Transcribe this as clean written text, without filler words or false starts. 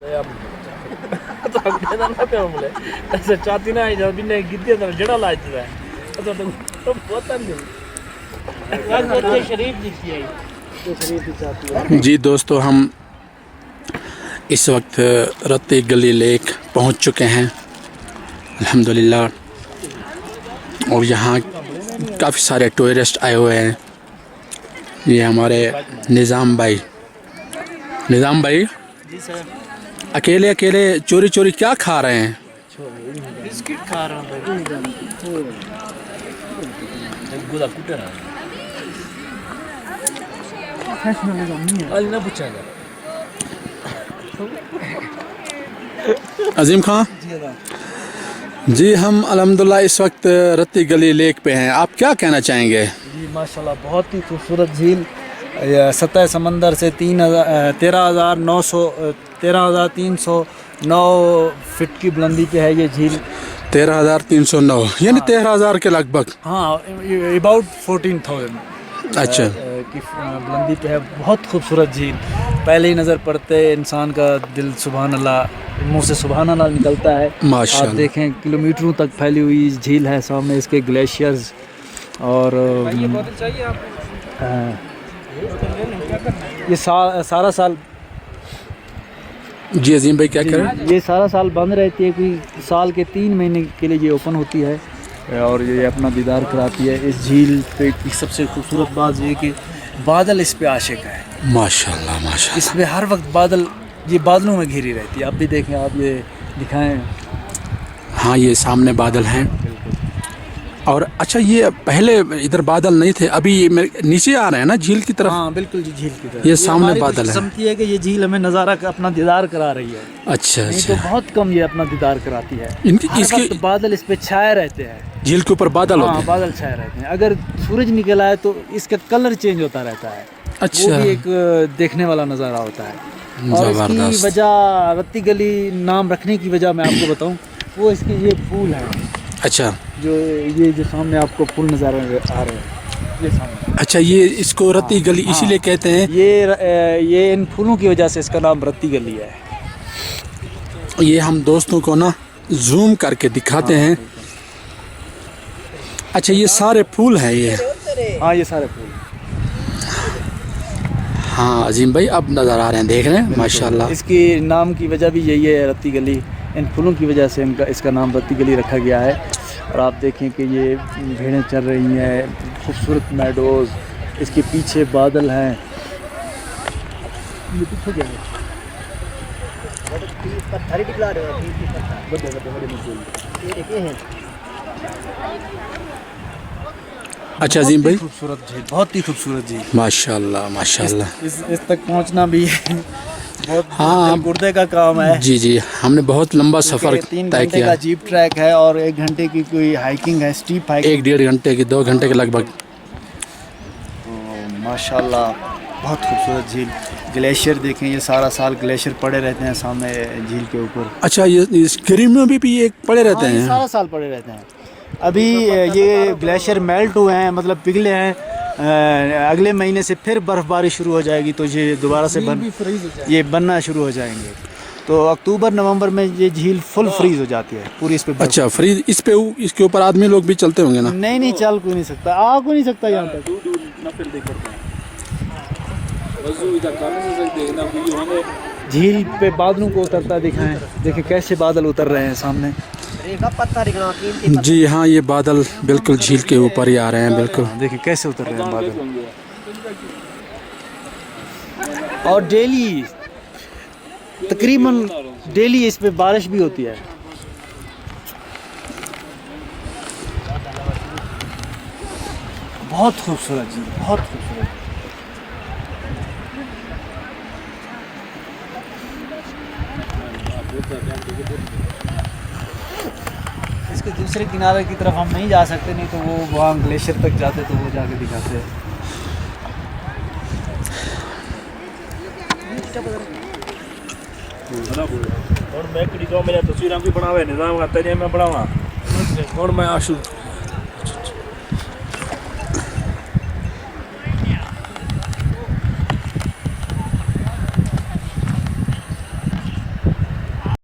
जी दोस्तों, हम इस वक्त रत्ती गली लेक पहुंच चुके हैं अल्हम्दुलिल्लाह। और यहाँ काफ़ी सारे टूरिस्ट आए हुए हैं। ये हमारे निज़ाम भाई जी सर, अकेले अकेले चोरी चोरी क्या खा रहे हैं? बिस्किट खा रहा हूँ भाई। अजीम खां जी, हम अल्हम्दुलिल्लाह इस वक्त रत्ती गली लेक पे हैं। आप क्या कहना चाहेंगे? जी माशाल्लाह, बहुत ही खूबसूरत झील। सतह समंदर से 13,309 फीट की बुलंदी पे है ये झील। 13,309 यानी 13,000 के लगभग। हाँ, अबाउट 14,000 अच्छा, की बुलंदी पे है। बहुत खूबसूरत झील। पहले ही नज़र पड़ते इंसान का दिल सुभान अल्लाह, मुंह से सुभान अल्लाह निकलता है। माशाल्लाह। आप देखें, किलोमीटरों तक फैली हुई झील है। सामने इसके ग्लेशियर्स और ये सारा साल जी अजीम भाई क्या करें? ये सारा साल बंद रहती है। कोई साल के 3 महीने के लिए ये ओपन होती है और ये अपना दीदार कराती है। इस झील पे की सबसे खूबसूरत बात ये कि बादल इस पे आशिक है। माशाल्लाह माशाल्लाह। इस पे हर वक्त बादल, ये बादलों में घिरी रहती है। आप भी देखें, आप ये दिखाएं। हाँ, ये सामने बादल हैं। और अच्छा, ये पहले इधर बादल नहीं थे, अभी ये नीचे आ रहे हैं ना झील की तरफ। हाँ बिल्कुल जी, झील की तरफ। ये सामने बादल है। समझती है कि ये झील हमें नज़ारा अपना दीदार करा रही है। अच्छा नहीं तो अच्छा, बहुत कम ये अपना दीदार कराती है। इनकी हर इसके वक्त बादल इस पे छाए रहते हैं। झील के ऊपर बादल होते हाँ, हैं। बादल छाए रहते हैं। अगर सूरज निकल आए तो इसका कलर चेंज होता रहता है। अच्छा, वो भी एक देखने वाला नज़ारा होता है। और इसकी जबरदस्त। वजह, रत्ती गली नाम रखने की वजह मैं आपको बताऊं, वो इसके ये फूल हैं। अच्छा जो सामने आपको फूल नज़र आ रहे हैं, ये सामने। अच्छा, ये इसको रत्ती गली इसीलिए कहते हैं। ये इन फूलों की वजह से इसका नाम रत्ती गली है। ये हम दोस्तों को ना जूम करके दिखाते हैं। अच्छा, ये सारे फूल हैं ये। हाँ, ये सारे फूल। हाँ अजीम भाई, अब नज़र आ रहे हैं, देख रहे हैं माशाल्लाह। इसकी नाम की वजह भी यही है, रत्ती गली। इन फूलों की वजह से इसका नाम रत्ती गली रखा गया है। और आप देखें कि ये भेड़ें चल रही हैं, खूबसूरत मैडोज़, इसके पीछे बादल हैं। ये पीछे क्या है? अच्छा अजीम भाई, खूबसूरत झील, बहुत ही खूबसूरत झील। माशाल्लाह माशाल्लाह। इस तक पहुंचना भी बहुत हाँ गुर्दे का काम है। जी जी, हमने बहुत लंबा सफ़र 3 तय घंटे किया। का जीप ट्रैक है और 1 घंटे की कोई हाइकिंग है, स्टीप हाइकिंग। 1-1.5 घंटे की, 2 घंटे के लगभग। माशाल्लाह, बहुत खूबसूरत झील। ग्लेशियर देखें, ये सारा साल ग्लेशियर पड़े रहते हैं सामने झील के ऊपर। अच्छा, ये इस गर्मियों में भी ये पड़े रहते हाँ, ये हैं? सारा साल पड़े रहते हैं। अभी ये ग्लेशियर मेल्ट हुए हैं, मतलब पिघले हैं। अगले महीने से फिर बर्फ़बारी शुरू हो जाएगी तो ये दोबारा से बनना शुरू हो जाएंगे। तो अक्टूबर नवंबर में ये झील फुल फ्रीज हो जाती है पूरी। इस पे अच्छा, फ्रीज इसके ऊपर आदमी लोग भी चलते होंगे ना? नहीं, चल कोई नहीं सकता, आ कोई नहीं सकता यहाँ तक। झील पे बादलों को उतरता दिखाएं। देखिए कैसे बादल उतर रहे हैं सामने। जी हाँ, ये बादल बिल्कुल झील के ऊपर ही आ रहे हैं, बिल्कुल। देखिए कैसे उतर रहे हैं बादल। और डेली, तकरीबन डेली इस पे बारिश भी होती है। बहुत खूबसूरत जी, बहुत खूबसूरत। इसके दूसरे किनारे की तरफ हम नहीं जा सकते, नहीं तो वो वहाँ ग्लेशियर तक जाते तो वो जाके दिखाते हैं। और मैं कुड़ी को मेरा तस्वीर भी बनावे निजाम खाता है, मैं बनावा और मैं आशु